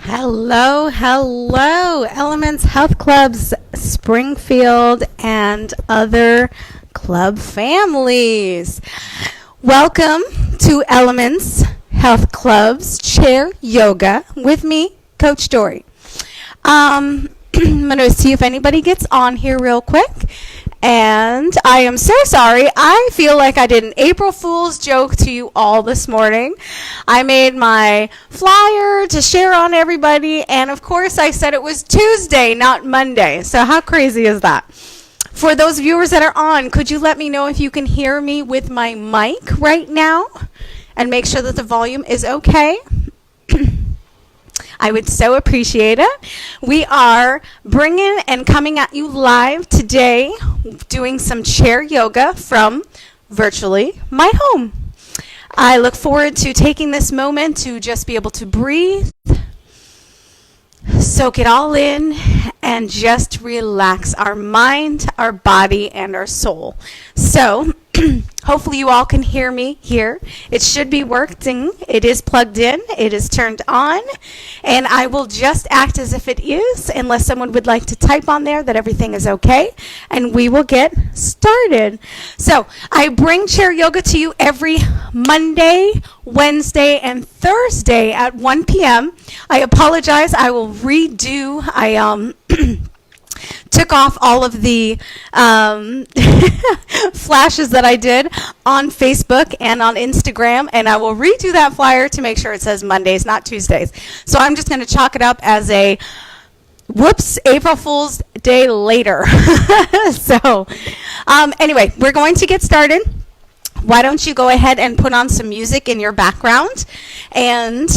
Hello, hello, Elements Health Clubs, Springfield, and other club families. Welcome to Elements Health Club's Chair Yoga with me, Coach Dori. I'm going to see if anybody gets on here real quick. And I am so sorry. I feel like I did an April Fool's joke to you all this morning. I made my flyer to share on everybody, and of course I said it was Tuesday, not Monday. So how crazy is that? For those viewers that are on, could you let me know if you can hear me with my mic right now? And make sure that the volume is okay. I would so appreciate it. We are bringing and coming at you live today, doing some chair yoga from virtually my home. I look forward to taking this moment to just be able to breathe, soak it all in, and just relax our mind, our body, and our soul. So, hopefully you all can hear me here. It should be working. It is plugged in. It is turned on. And I will just act as if it is, unless someone would like to type on there that everything is okay. And we will get started. So I bring chair yoga to you every Monday, Wednesday, and Thursday at 1 p.m. I apologize. I will redo. Took off all of the flashes that I did on Facebook and on Instagram, and I will redo that flyer to make sure it says Mondays, not Tuesdays. So I'm just going to chalk it up as a whoops, April Fool's Day later. So anyway, we're going to get started. Why don't you go ahead and put on some music in your background? And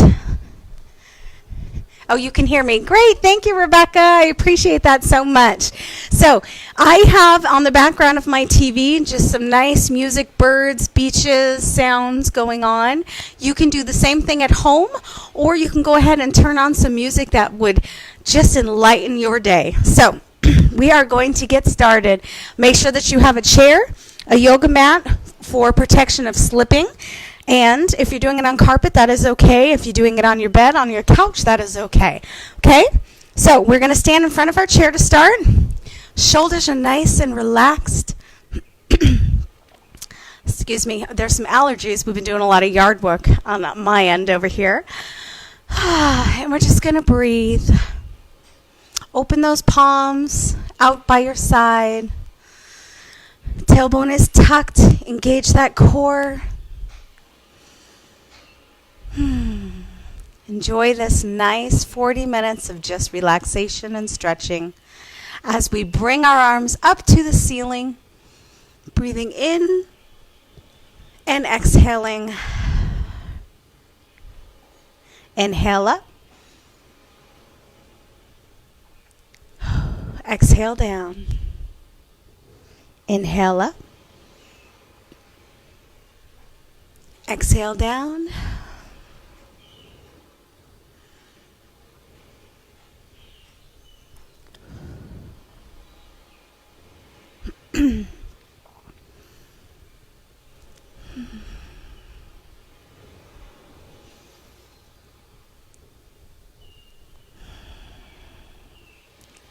oh, you can hear me. Great. Thank you, Rebecca. I appreciate that so much. So I have on the background of my TV just some nice music, birds, beaches, sounds going on. You can do the same thing at home, or you can go ahead and turn on some music that would just enlighten your day. So we are going to get started. Make sure that you have a chair, a yoga mat for protection of slipping. And if you're doing it on carpet, that is okay. If you're doing it on your bed, on your couch, that is okay. Okay? So we're going to stand in front of our chair to start. Shoulders are nice and relaxed. Excuse me. There's some allergies. We've been doing a lot of yard work on my end over here. And we're just going to breathe. Open those palms out by your side. Tailbone is tucked. Engage that core. Enjoy this nice 40 minutes of just relaxation and stretching as we bring our arms up to the ceiling, breathing in and exhaling. Inhale up. Exhale down. Inhale up. Exhale down.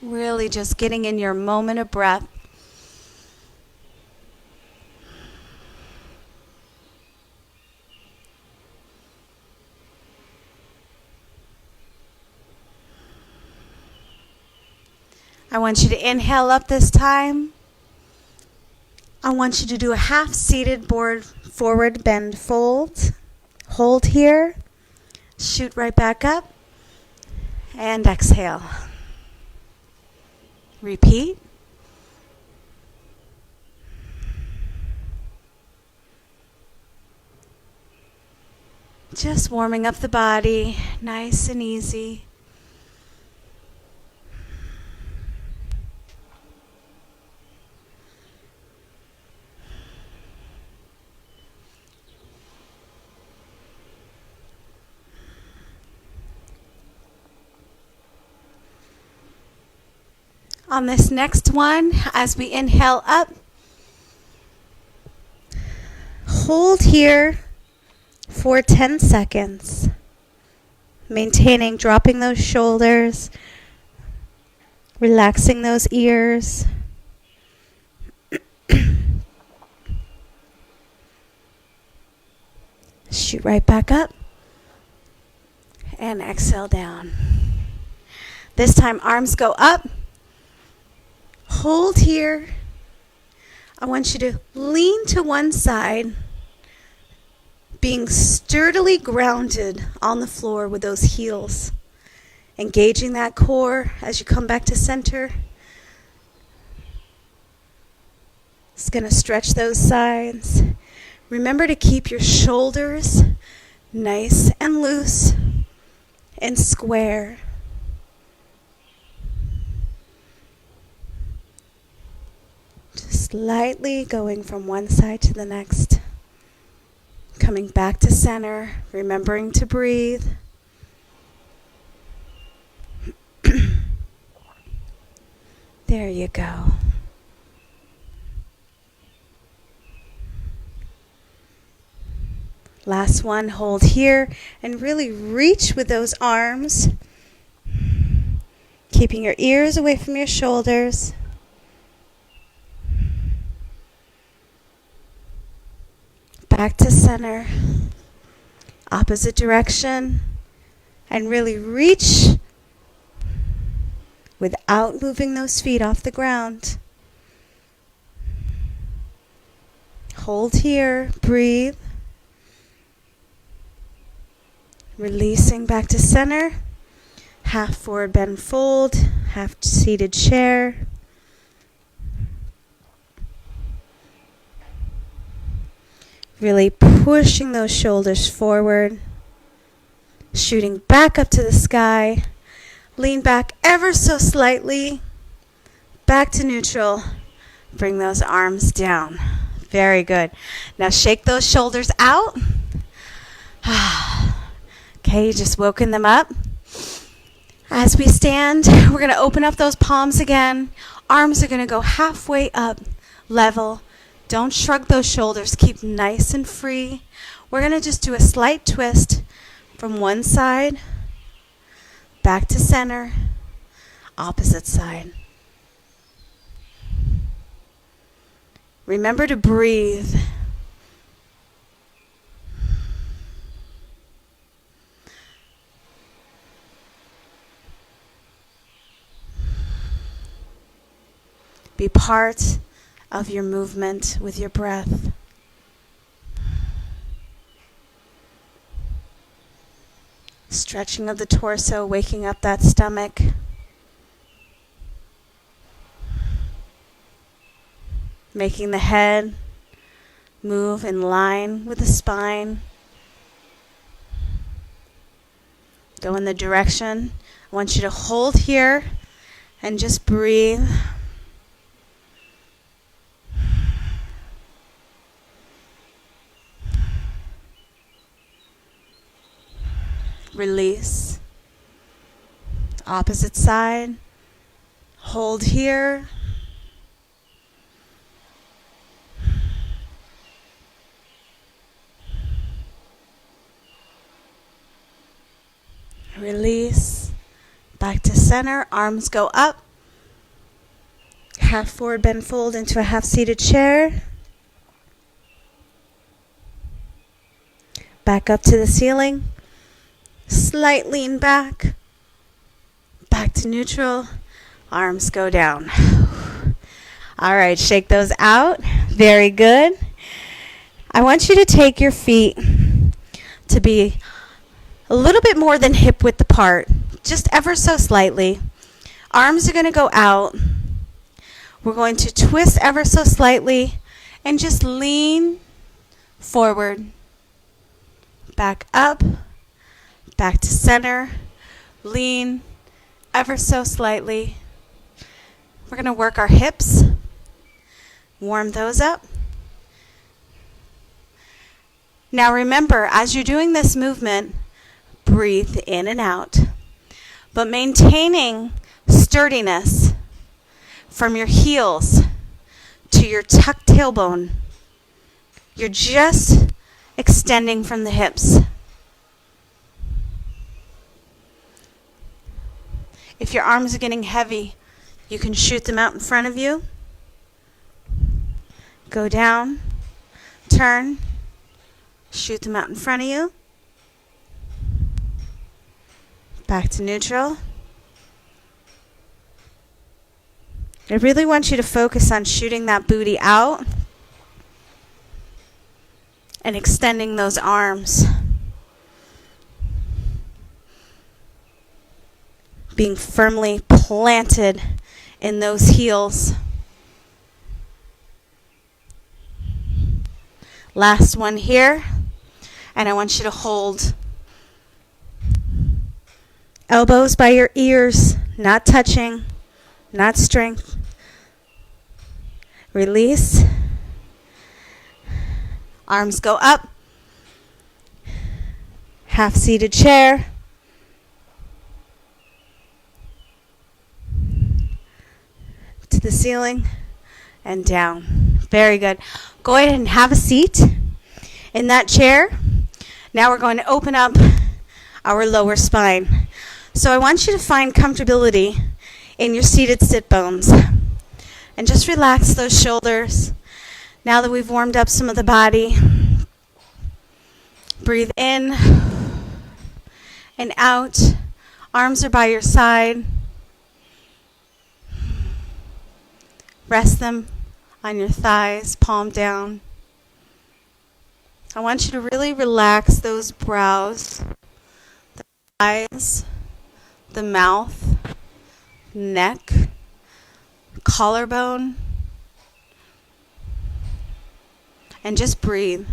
Really just getting in your moment of breath. I want you to inhale up this time. I want you to do a half-seated forward bend fold. Hold here. Shoot right back up. And exhale. Repeat. Just warming up the body, nice and easy. On this next one, as we inhale up, hold here for 10 seconds. Maintaining, dropping those shoulders, relaxing those ears. Shoot right back up. And exhale down. This time arms go up. Hold here. I want you to lean to one side, being sturdily grounded on the floor with those heels. Engaging that core as you come back to center. It's going to stretch those sides. Remember to keep your shoulders nice and loose and square. Just lightly going from one side to the next. Coming back to center, remembering to breathe. There you go. Last one, hold here and really reach with those arms. Keeping your ears away from your shoulders. Back to center. Opposite direction. And really reach without moving those feet off the ground. Hold here, breathe. Releasing back to center. Half forward bend fold, half seated chair. Really pushing those shoulders forward. Shooting back up to the sky. Lean back ever so slightly. Back to neutral. Bring those arms down. Very good. Now shake those shoulders out. Okay, just woken them up. As we stand, we're going to open up those palms again. Arms are going to go halfway up, level. Don't shrug those shoulders. Keep nice and free. We're going to just do a slight twist from one side, back to center, opposite side. Remember to breathe. Be part of your movement with your breath. Stretching of the torso, waking up that stomach. Making the head move in line with the spine. Go in the direction. I want you to hold here and just breathe. Release. Opposite side. Hold here. Release. Back to center. Arms go up. Half forward bend fold into a half seated chair. Back up to the ceiling. Slight lean back. Back to neutral. Arms go down. All right, shake those out. Very good. I want you to take your feet to be a little bit more than hip width apart, just ever so slightly. Arms are going to go out. We're going to twist ever so slightly and just lean forward. Back up. Back to center. Lean ever so slightly. We're going to work our hips. Warm those up. Now remember, as you're doing this movement, breathe in and out, but maintaining sturdiness from your heels to your tucked tailbone. You're just extending from the hips. If your arms are getting heavy, you can shoot them out in front of you. Go down, turn, shoot them out in front of you. Back to neutral. I really want you to focus on shooting that booty out and extending those arms. Being firmly planted in those heels. Last one here. And I want you to hold elbows by your ears, not touching, not strength. Release. Arms go up. Half seated chair. To the ceiling and down. Very good. Go ahead and have a seat in that chair. Now we're going to open up our lower spine. So I want you to find comfortability in your seated sit bones. And just relax those shoulders. Now that we've warmed up some of the body, breathe in and out. Arms are by your side. Rest them on your thighs, palm down. I want you to really relax those brows, the eyes, the mouth, neck, collarbone, and just breathe.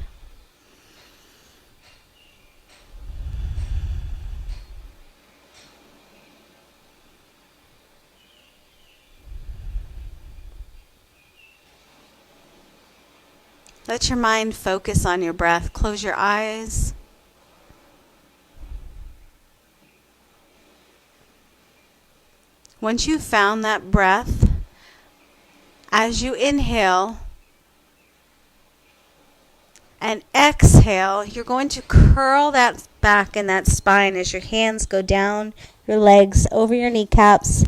Let your mind focus on your breath. Close your eyes. Once you've found that breath, as you inhale and exhale, you're going to curl that back and that spine as your hands go down your legs over your kneecaps.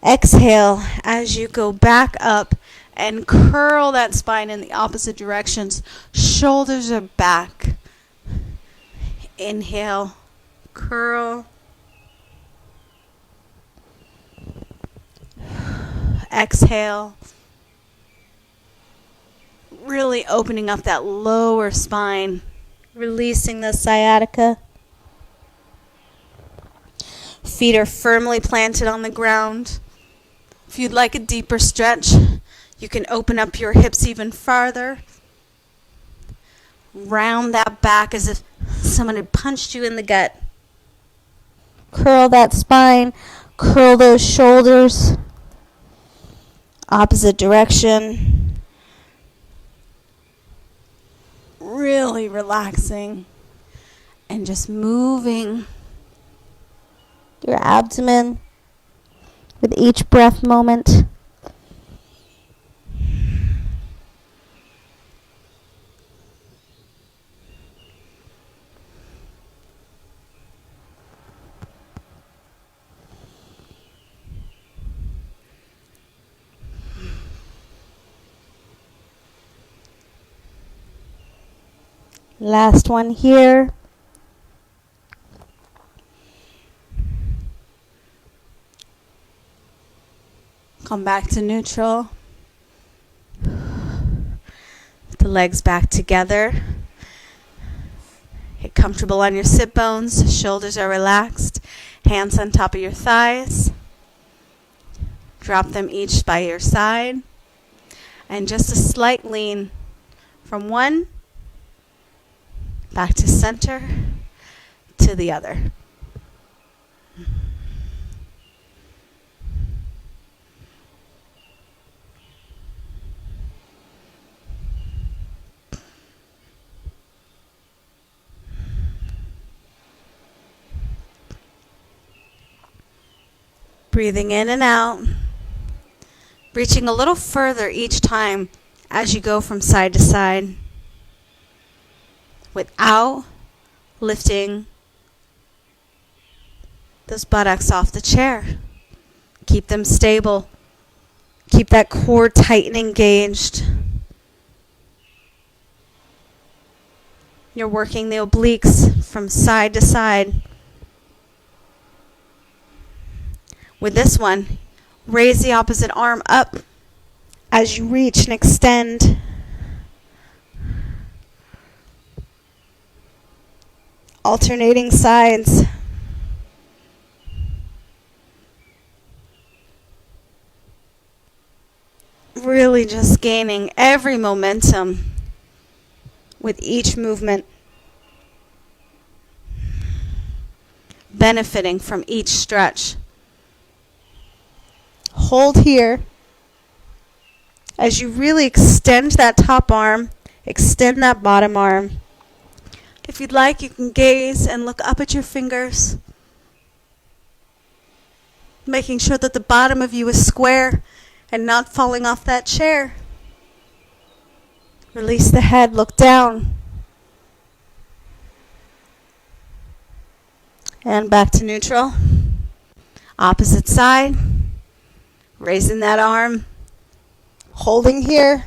Exhale as you go back up and curl that spine in the opposite directions. Shoulders are back. Inhale, curl. Exhale. Really opening up that lower spine. Releasing the sciatica. Feet are firmly planted on the ground. If you'd like a deeper stretch, you can open up your hips even farther. Round that back as if someone had punched you in the gut. Curl that spine. Curl those shoulders. Opposite direction. Really relaxing. And just moving your abdomen with each breath moment. Last one here. Come back to neutral. The legs back together. Get comfortable on your sit bones. Shoulders are relaxed. Hands on top of your thighs. Drop them each by your side. And just a slight lean from one back to center to the other. Breathing in and out, reaching a little further each time as you go from side to side, without lifting those buttocks off the chair. Keep them stable. Keep that core tight and engaged. You're working the obliques from side to side. With this one, raise the opposite arm up as you reach and extend. Alternating sides. Really just gaining every momentum with each movement. Benefiting from each stretch. Hold here as you really extend that top arm, extend that bottom arm. If you'd like, you can gaze and look up at your fingers, making sure that the bottom of you is square and not falling off that chair. Release the head, look down. And back to neutral. Opposite side. Raising that arm. Holding here.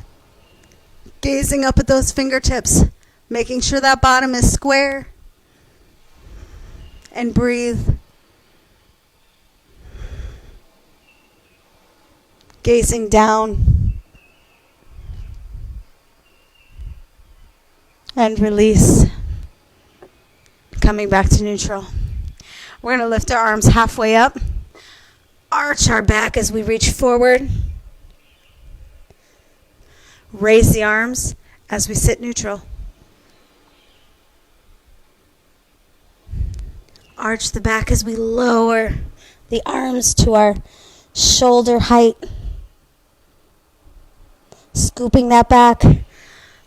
Gazing up at those fingertips. Making sure that bottom is square. And breathe. Gazing down. And release. Coming back to neutral. We're going to lift our arms halfway up. Arch our back as we reach forward. Raise the arms as we sit neutral. Arch the back as we lower the arms to our shoulder height. Scooping that back.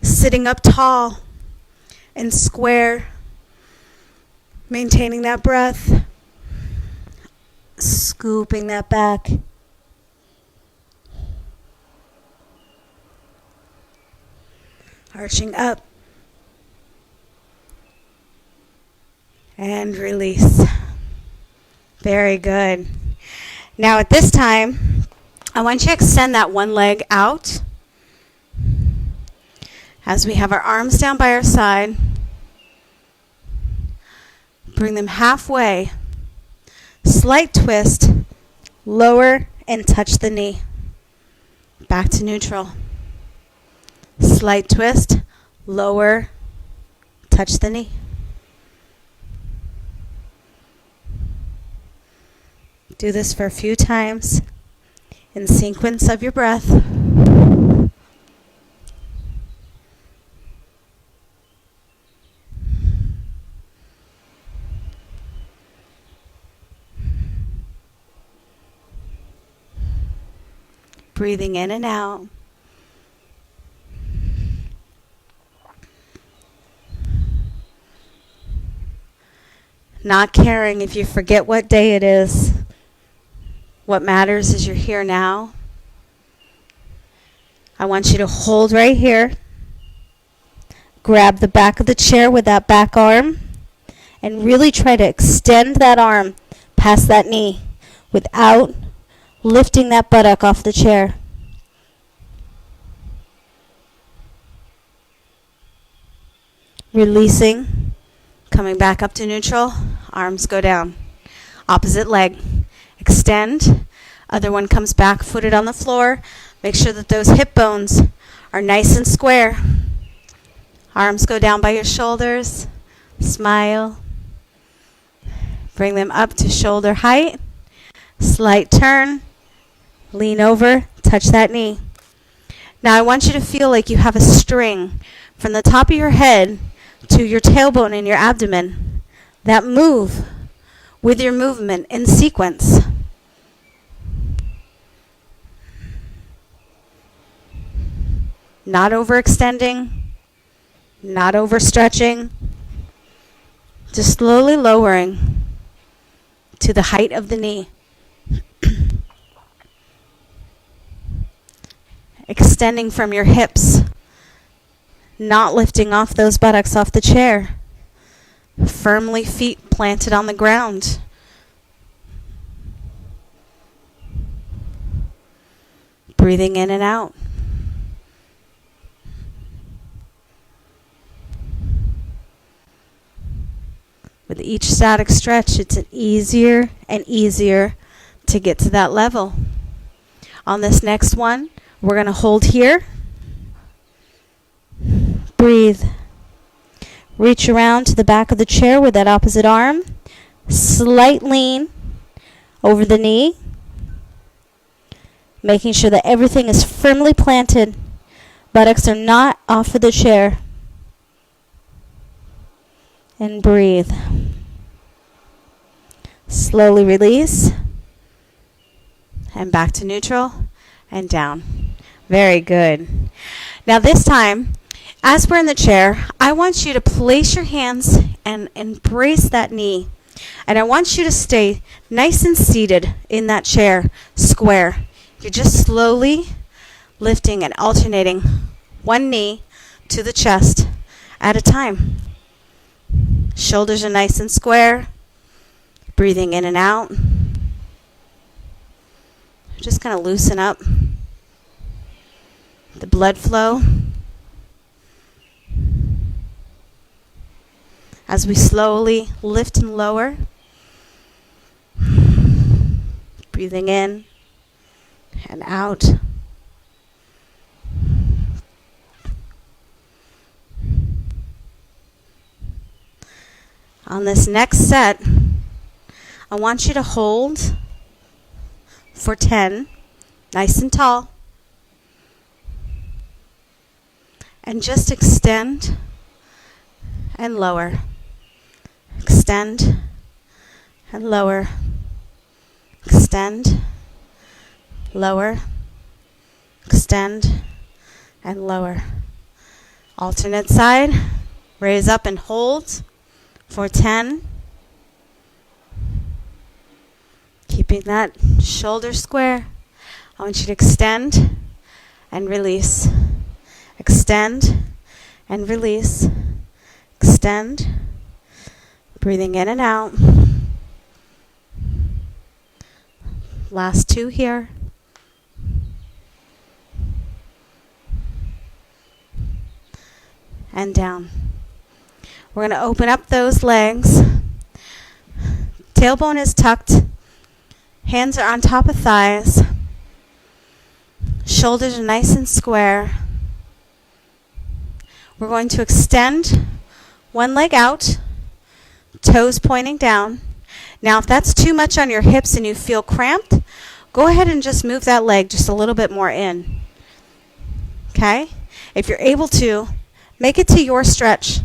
Sitting up tall and square. Maintaining that breath. Scooping that back. Arching up. And release. Very good. Now at this time, I want you to extend that one leg out as we have our arms down by our side. Bring them halfway. Slight twist. Lower and touch the knee. Back to neutral. Slight twist. Lower. Touch the knee. Do this for a few times in sequence of your breath. Breathing in and out. Not caring if you forget what day it is. What matters is you're here now. I want you to hold right here. Grab the back of the chair with that back arm and really try to extend that arm past that knee without lifting that buttock off the chair. Releasing, coming back up to neutral, arms go down. Opposite leg. Extend, other one comes back, footed on the floor. Make sure that those hip bones are nice and square. Arms go down by your shoulders. Smile. Bring them up to shoulder height. Slight turn. Lean over, touch that knee. Now I want you to feel like you have a string from the top of your head to your tailbone and your abdomen. That move with your movement in sequence. Not overextending, not overstretching, just slowly lowering to the height of the knee. Extending from your hips, not lifting off those buttocks off the chair. Firmly feet planted on the ground. Breathing in and out. With each static stretch, it's easier and easier to get to that level. On this next one, we're going to hold here. Breathe. Reach around to the back of the chair with that opposite arm. Slight lean over the knee. Making sure that everything is firmly planted. Buttocks are not off of the chair. And breathe. Slowly release. And back to neutral and down. Very good. Now this time, as we're in the chair, I want you to place your hands and embrace that knee. And I want you to stay nice and seated in that chair, square. You're just slowly lifting and alternating one knee to the chest at a time. Shoulders are nice and square. Breathing in and out. Just kind of loosen up the blood flow. As we slowly lift and lower. Breathing in and out. On this next set, I want you to hold for 10, nice and tall. And just extend and lower. Extend and lower. Extend, lower, extend, and lower. Alternate side, raise up and hold for 10. Keeping that shoulder square. I want you to extend and release. Extend and release. Extend. Breathing in and out. Last two here. And down. We're going to open up those legs. Tailbone is tucked. Hands are on top of thighs. Shoulders are nice and square. We're going to extend one leg out. Toes pointing down. Now, if that's too much on your hips and you feel cramped, go ahead and just move that leg just a little bit more in. Okay? If you're able to, make it to your stretch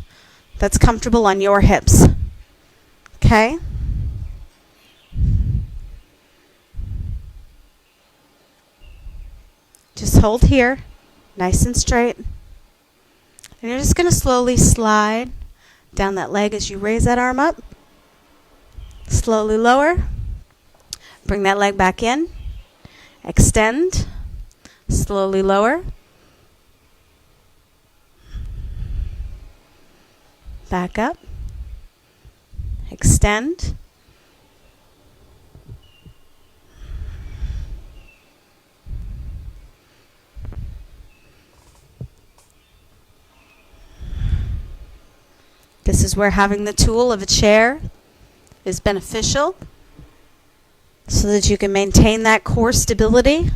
that's comfortable on your hips. Okay? Just hold here, nice and straight. And you're just going to slowly slide down that leg as you raise that arm up. Slowly lower. Bring that leg back in. Extend. Slowly lower. Back up. Extend. This is where having the tool of a chair is beneficial so that you can maintain that core stability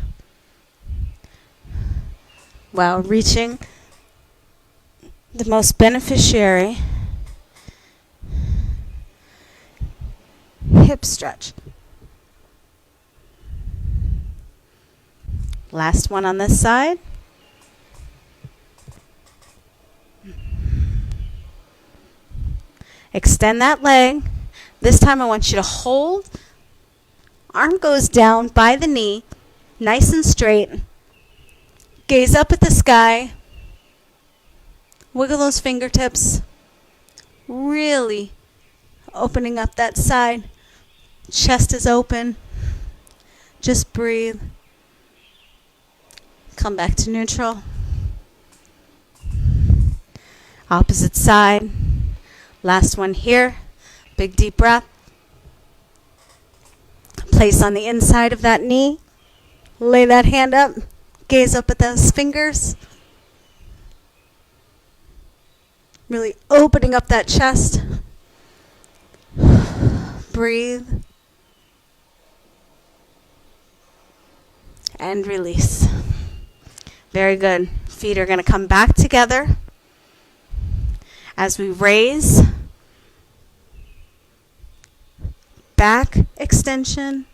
while reaching the most beneficiary hip stretch. Last one on this side. Extend that leg. This time I want you to hold. Arm goes down by the knee, nice and straight. Gaze up at the sky. Wiggle those fingertips. Really opening up that side. Chest is open. Just breathe. Come back to neutral. Opposite side. Last one here. Big deep breath. Place on the inside of that knee. Lay that hand up. Gaze up at those fingers. Really opening up that chest. Breathe. And release. Very good. Feet are going to come back together as we raise. Back extension.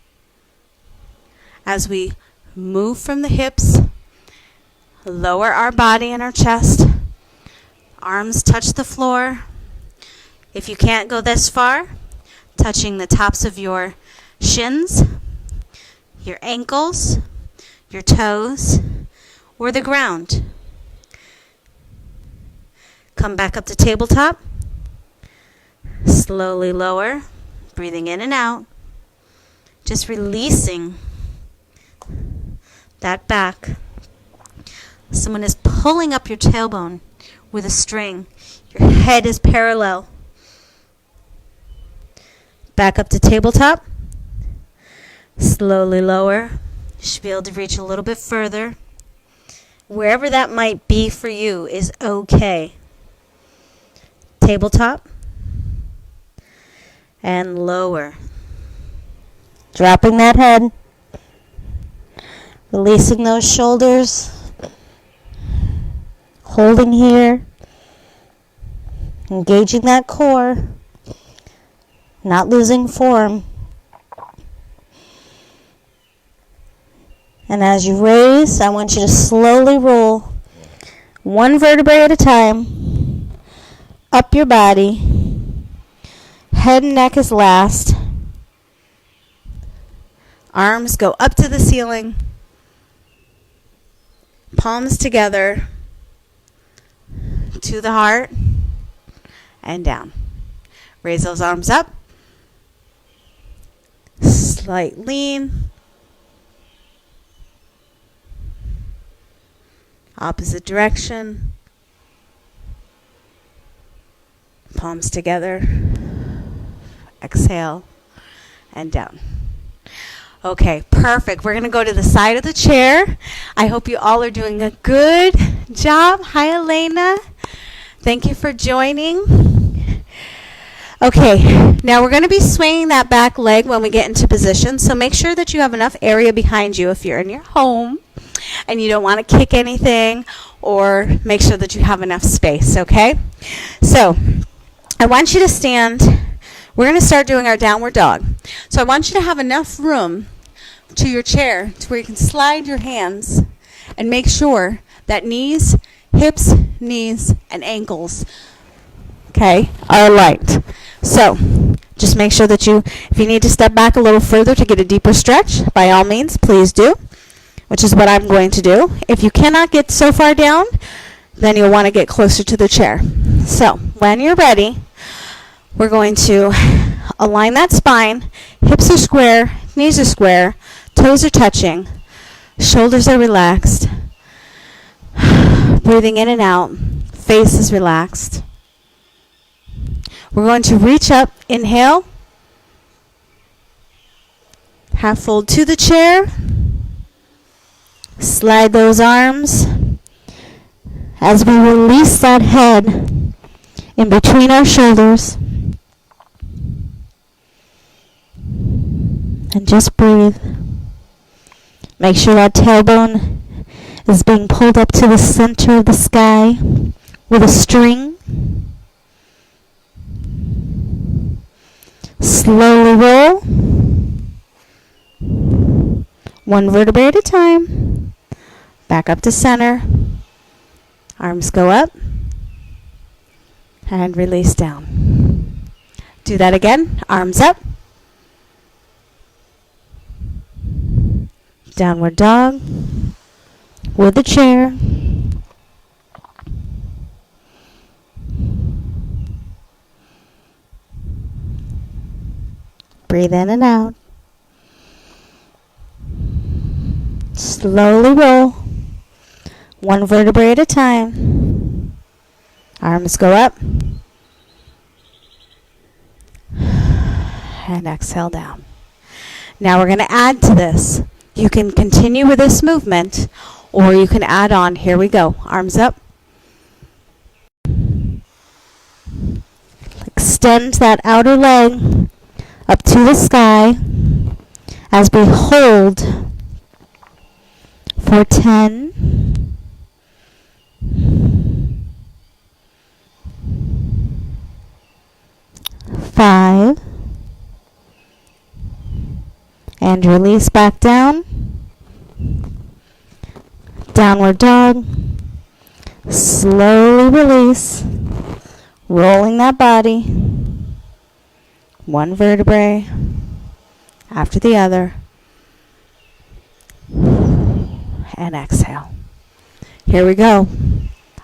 As we move from the hips, lower our body and our chest. Arms touch the floor. If you can't go this far, touching the tops of your shins, your ankles, your toes, or the ground. Come back up to tabletop. Slowly lower, breathing in and out. Just releasing that back. Someone is pulling up your tailbone with a string. Your head is parallel. Back up to tabletop. Slowly lower. You should be able to reach a little bit further. Wherever that might be for you is okay. Tabletop. And lower. Dropping that head. Releasing those shoulders. Holding here. Engaging that core. Not losing form. And as you raise, I want you to slowly roll one vertebrae at a time up your body. Head and neck is last. Arms go up to the ceiling. Palms together to the heart and down. Raise those arms up. Slight lean. Opposite direction. Palms together. Exhale and down. Okay, perfect. We're going to go to the side of the chair. I hope you all are doing a good job. Hi, Elena. Thank you for joining. Okay, now we're going to be swinging that back leg when we get into position, so make sure that you have enough area behind you if you're in your home and you don't want to kick anything, or make sure that you have enough space, okay? So I want you to stand. We're going to start doing our downward dog. So I want you to have enough room to your chair to where you can slide your hands and make sure that knees, hips, knees, and ankles, okay, are aligned. So just make sure that if you need to step back a little further to get a deeper stretch, by all means, please do, which is what I'm going to do. If you cannot get so far down, then you'll want to get closer to the chair. So when you're ready, we're going to align that spine. Hips are square, knees are square, toes are touching, shoulders are relaxed. Breathing in and out, face is relaxed. We're going to reach up, inhale, half fold to the chair, slide those arms as we release that head in between our shoulders. And just breathe. Make sure that tailbone is being pulled up to the center of the sky with a string. Slowly roll. One vertebrae at a time. Back up to center. Arms go up. And release down. Do that again. Arms up. Downward dog with the chair. Breathe in and out. Slowly roll. One vertebrae at a time. Arms go up. And exhale down. Now we're going to add to this. You can continue with this movement, or you can add on. Here we go. Arms up. Extend that outer leg up to the sky as we hold for 10, 5, and release back down. Downward dog. Slowly release, rolling that body, one vertebrae after the other, and exhale. Here we go.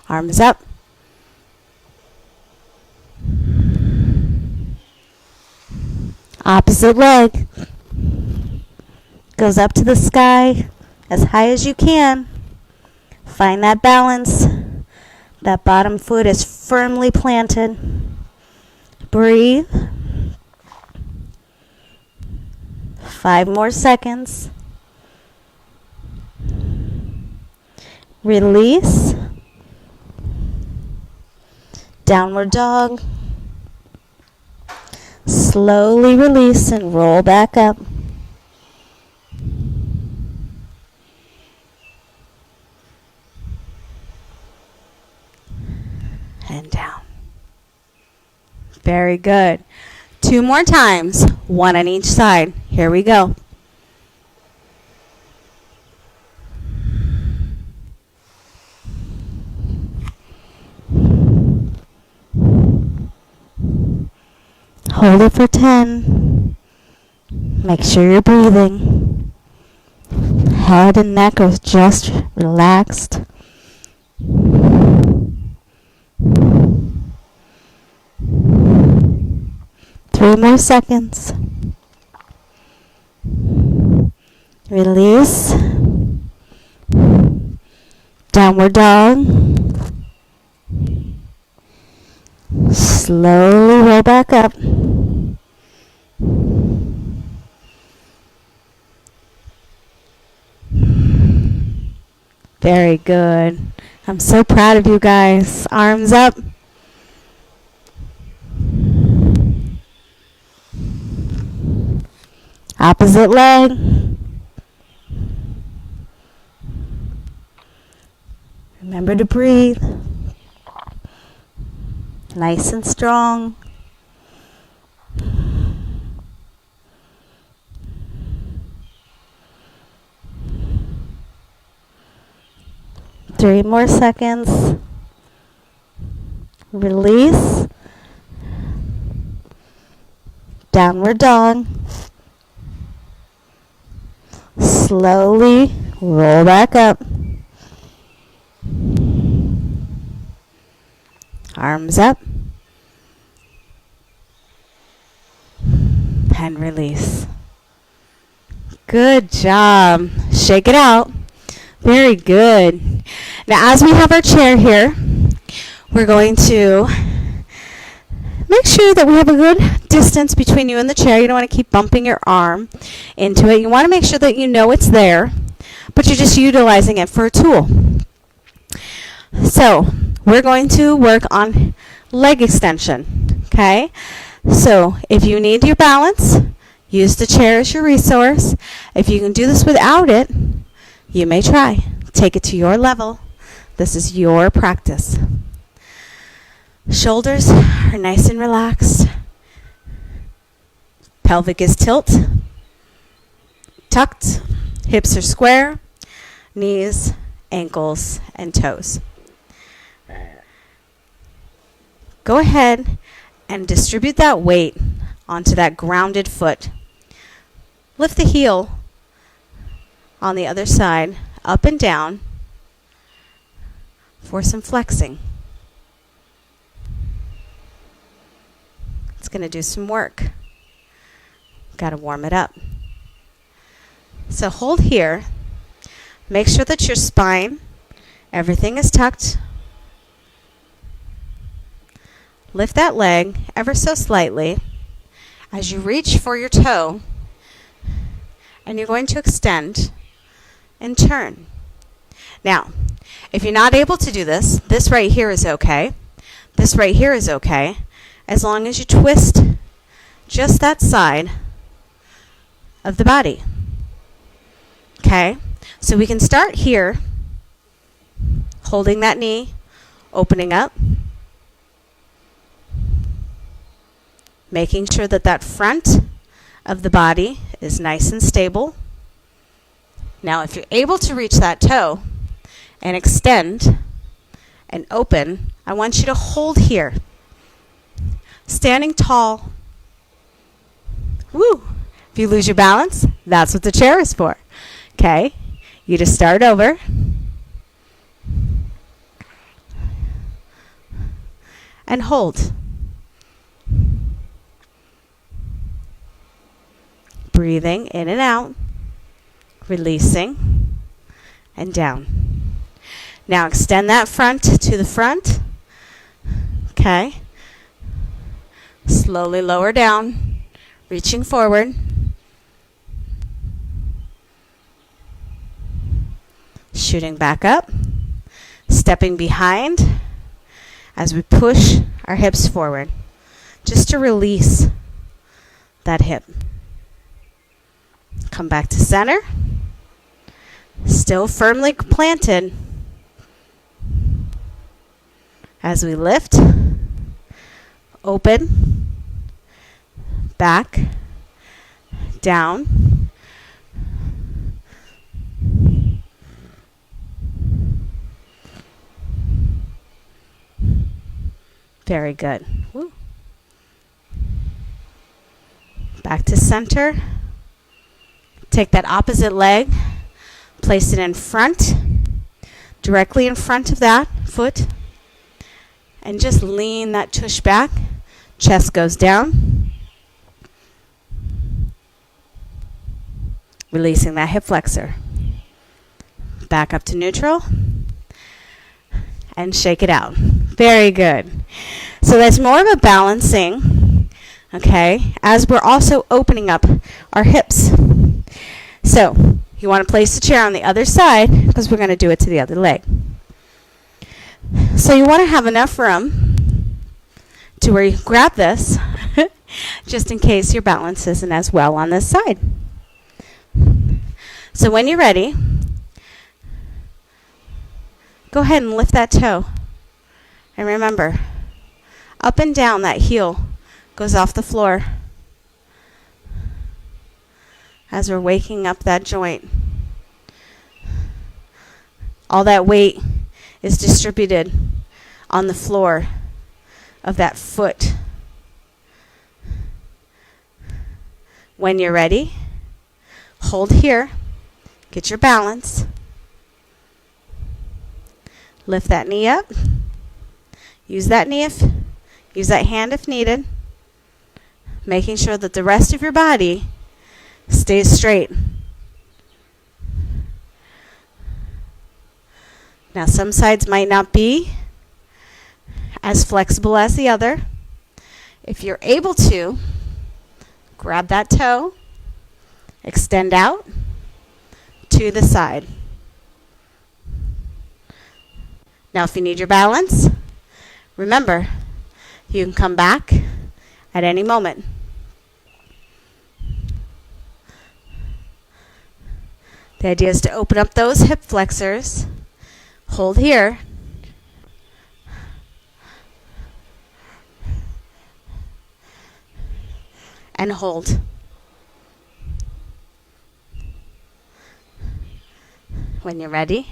Arms up. Opposite leg goes up to the sky as high as you can. Find that balance. That bottom foot is firmly planted. Breathe. 5 more seconds. Release. Downward dog. Slowly release and roll back up. And down. Very good. 2 more times, 1 on each side. Here we go. Hold it for 10. Make sure you're breathing. Head and neck are just relaxed. 3 more seconds. Release. Downward dog. Slowly roll back up. Very good. I'm so proud of you guys. Arms up. Opposite leg. Remember to breathe. Nice and strong. Three more seconds. Release. Downward dog. Slowly roll back up. Arms up. And release. Good job. Shake it out. Very good. Now, as we have our chair here, we're going to make sure that we have a good distance between you and the chair. You don't want to keep bumping your arm into it. You want to make sure that you know it's there, but you're just utilizing it for a tool. So, we're going to work on leg extension, okay? So, if you need your balance, use the chair as your resource. If you can do this without it, you may try. Take it to your level. This is your practice. Shoulders are nice and relaxed. Pelvic is tilt, tucked. Hips are square. Knees, ankles, and toes. Go ahead and distribute that weight onto that grounded foot. Lift the heel on the other side, up and down, for some flexing. It's going to do some work. Got to warm it up. So hold here. Make sure that your spine, everything is tucked. Lift that leg ever so slightly as you reach for your toe, and you're going to extend and turn. Now, if you're not able to do this, this right here is okay. This right here is okay, as long as you twist just that side of the body. Okay? So we can start here, holding that knee, opening up, making sure that that front of the body is nice and stable. Now, if you're able to reach that toe and extend and open, I want you to hold here, standing tall. Woo! If you lose your balance, that's what the chair is for. Okay? You just start over. And hold. Breathing in and out, releasing, and down. Now extend that front to the front. Okay. Slowly lower down, reaching forward. Shooting back up, stepping behind as we push our hips forward, just to release that hip. Come back to center, still firmly planted. As we lift, open, back, down. Very good. Woo. Back to center. Take that opposite leg, place it in front, directly in front of that foot, and just lean that tush back. Chest goes down. Releasing that hip flexor. Back up to neutral. And shake it out. Very good. So that's more of a balancing, okay, as we're also opening up our hips. So you want to place the chair on the other side because we're going to do it to the other leg. So you want to have enough room to where you grab this just in case your balance isn't as well on this side. So when you're ready, go ahead and lift that toe. And remember, up and down that heel goes off the floor as we're waking up that joint. All that weight is distributed on the floor of that foot. When you're ready, hold here, get your balance, lift that knee up, use that hand if needed, making sure that the rest of your body stays straight. Now some sides might not be as flexible as the other. If you're able to, grab that toe, extend out to the side. Now if you need your balance, remember, you can come back at any moment. The idea is to open up those hip flexors, hold here, and hold. When you're ready,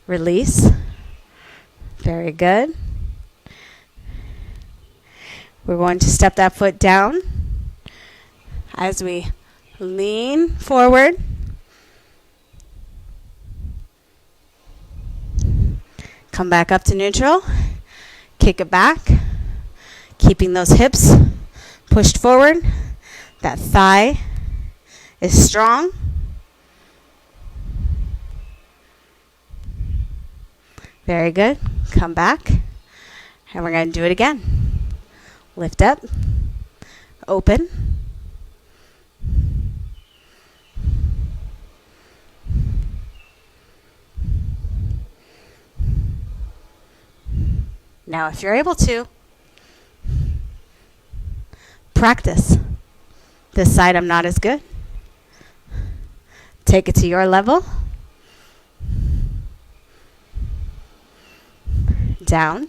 release. Very good. We're going to step that foot down as we lean forward. Come back up to neutral. Kick it back. Keeping those hips pushed forward. That thigh is strong. Very good. Come back. And we're going to do it again. Lift up. Open. Now, if you're able to, practice. This side I'm not as good. Take it to your level. Down.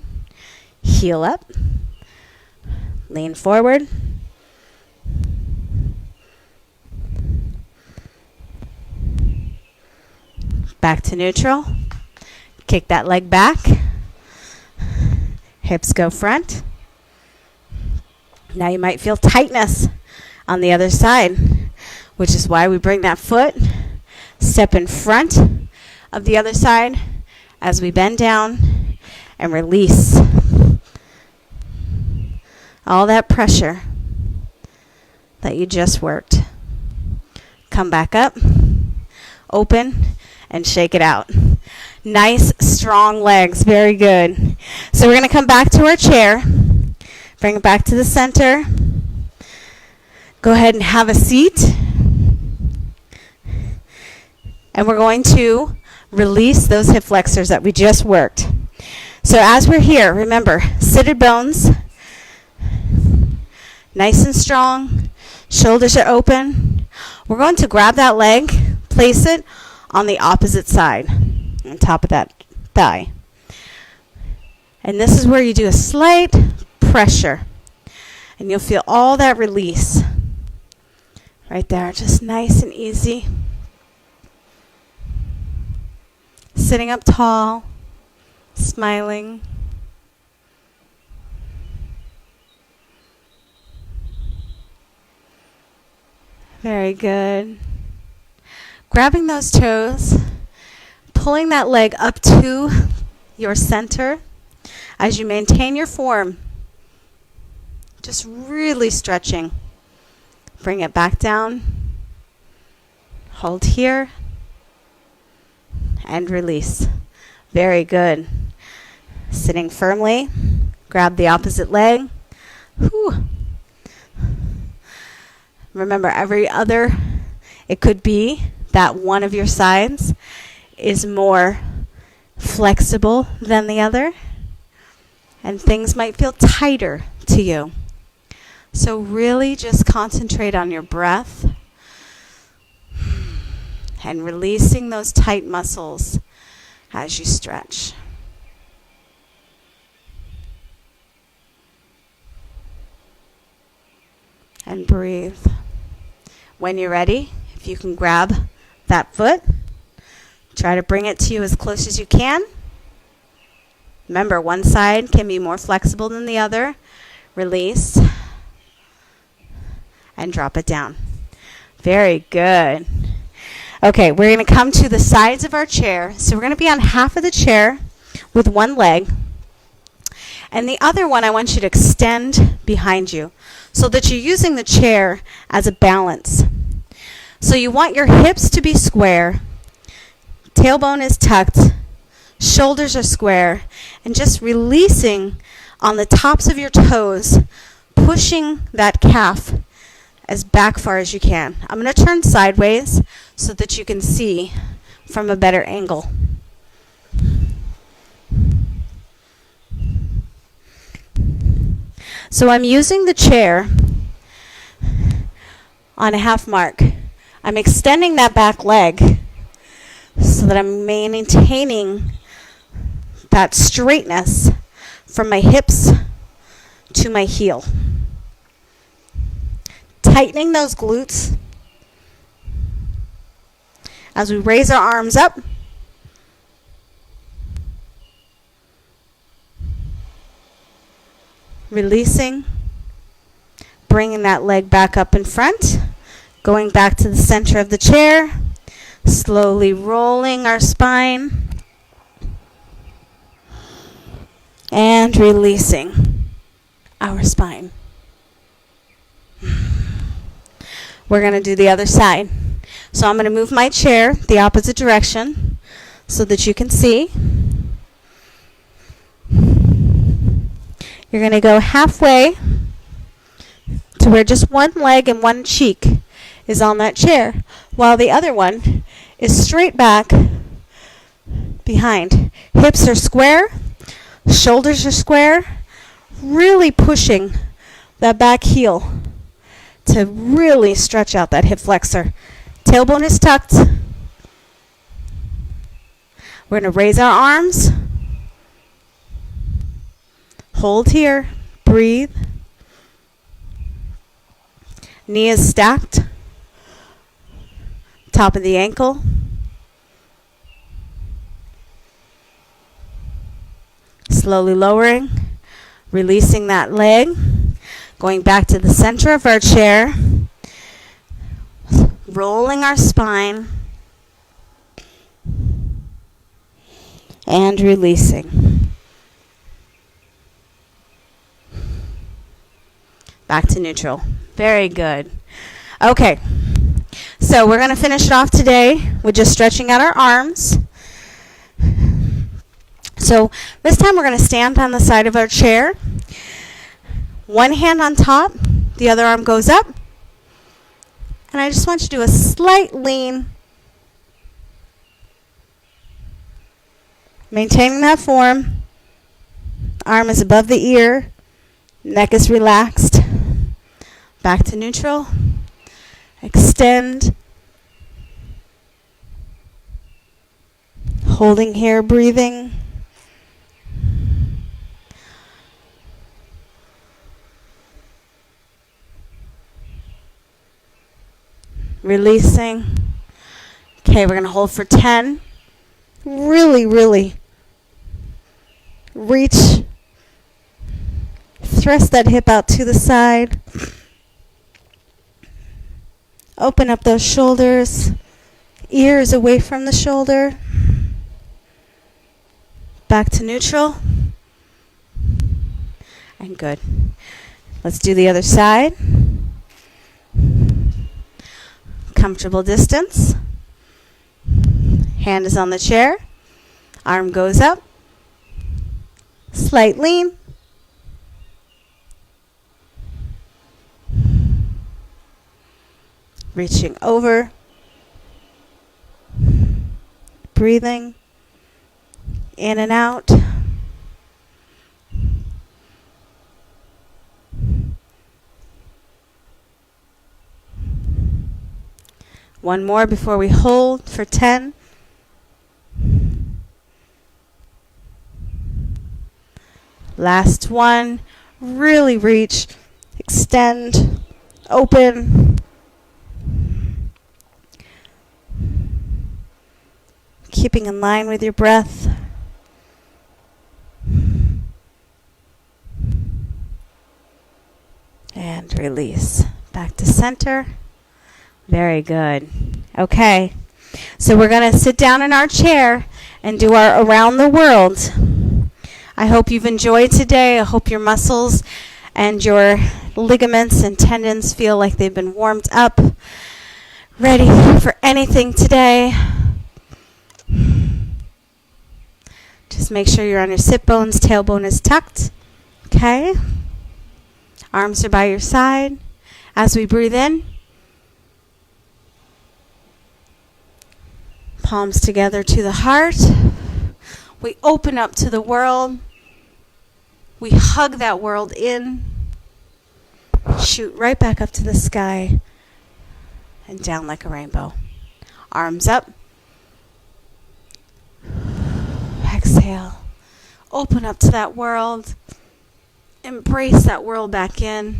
Heel up. Lean forward. Back to neutral. Kick that leg back. Hips go front. Now you might feel tightness on the other side, which is why we bring that foot, step in front of the other side as we bend down and release all that pressure that you just worked. Come back up, open, and shake it out. Nice, strong legs. Very good. So we're going to come back to our chair. Bring it back to the center. Go ahead and have a seat. And we're going to release those hip flexors that we just worked. So as we're here, remember, seated bones, nice and strong. Shoulders are open. We're going to grab that leg, place it on the opposite side, on top of that thigh. And this is where you do a slight pressure. And you'll feel all that release right there, just nice and easy. Sitting up tall, smiling. Very good. Grabbing those toes, pulling that leg up to your center as you maintain your form. Just really stretching. Bring it back down. Hold here. And release. Very good. Sitting firmly. Grab the opposite leg. Whew. Remember, it could be that one of your sides is more flexible than the other, and things might feel tighter to you. So really just concentrate on your breath and releasing those tight muscles as you stretch. And breathe. When you're ready, if you can grab that foot, try to bring it to you as close as you can. Remember, one side can be more flexible than the other. Release. And drop it down. Very good. Okay, we're going to come to the sides of our chair. So we're going to be on half of the chair with one leg. And the other one I want you to extend behind you so that you're using the chair as a balance. So you want your hips to be square. Tailbone is tucked. Shoulders are square. And just releasing on the tops of your toes, pushing that calf as back far as you can. I'm going to turn sideways so that you can see from a better angle. So I'm using the chair on a half mark. I'm extending that back leg so that I'm maintaining that straightness from my hips to my heel. Tightening those glutes as we raise our arms up. Releasing, bringing that leg back up in front, going back to the center of the chair, slowly rolling our spine, and releasing our spine. We're going to do the other side. So I'm going to move my chair the opposite direction so that you can see. You're going to go halfway to where just one leg and one cheek is on that chair, while the other one is straight back behind. Hips are square, Shoulders are square, really pushing that back heel to really stretch out that hip flexor. Tailbone is tucked. We're going to raise our arms. Hold here. Breathe. Knee is stacked. Top of the ankle. Slowly lowering. Releasing that leg. Going back to the center of our chair. Rolling our spine. And releasing. Back to neutral. Very good. Okay. So we're going to finish it off today with just stretching out our arms. So this time we're going to stand on the side of our chair. One hand on top. The other arm goes up. And I just want you to do a slight lean. Maintaining that form. Arm is above the ear. Neck is relaxed. Back to neutral. Extend. Holding here, breathing. Releasing. Okay, we're going to hold for 10. Really, really reach. Thrust that hip out to the side. Open up those shoulders. Ears away from the shoulder. Back to neutral. And good. Let's do the other side. Comfortable distance. Hand is on the chair. Arm goes up. Slight lean. Reaching over. Breathing. In and out. One more before we hold for 10. Last one. Really reach. Extend. Open. Keeping in line with your breath. And release. Back to center. Very good. Okay. So we're going to sit down in our chair and do our around the world. I hope you've enjoyed today. I hope your muscles and your ligaments and tendons feel like they've been warmed up. Ready for anything today. Just make sure you're on your sit bones. Tailbone is tucked. Okay. Arms are by your side. As we breathe in, palms together to the heart. We open up to the world. We hug that world in. Shoot right back up to the sky and down like a rainbow. Arms up. Exhale. Open up to that world. Embrace that world back in.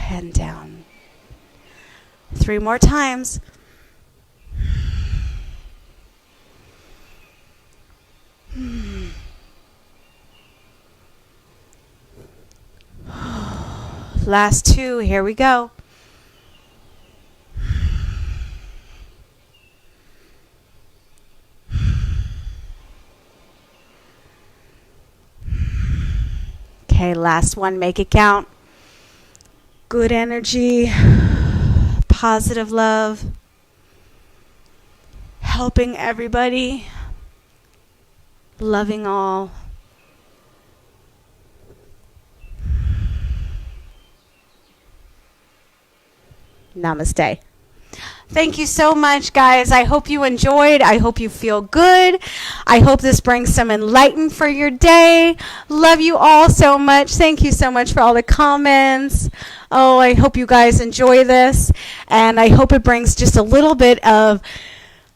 And down. 3 more times. Last 2. Here we go. Okay, last one. Make it count. Good energy. Positive love. Helping everybody. Loving all. Namaste. Thank you so much, guys. I hope you enjoyed. I hope you feel good. I hope this brings some enlightenment for your day. Love you all so much. Thank you so much for all the comments. Oh, I hope you guys enjoy this, and I hope it brings just a little bit of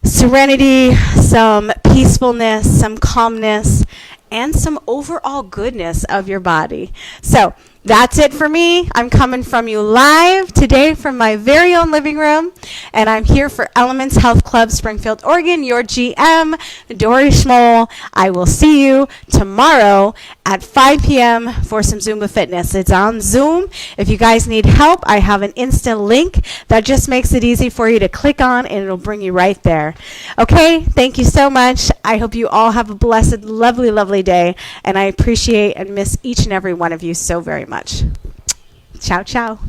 serenity, some peacefulness, some calmness, and some overall goodness of your body. So that's it for me. I'm coming from you live today from my very own living room, and I'm here for Elements Health Club, Springfield, Oregon, your GM, Dori. I will see you tomorrow at 5 p.m. for some Zumba fitness. It's on Zoom. If you guys need help, I have an instant link that just makes it easy for you to click on, and it'll bring you right there. Okay, thank you so much. I hope you all have a blessed, lovely, lovely day, and I appreciate and miss each and every one of you so very much. Ciao, ciao.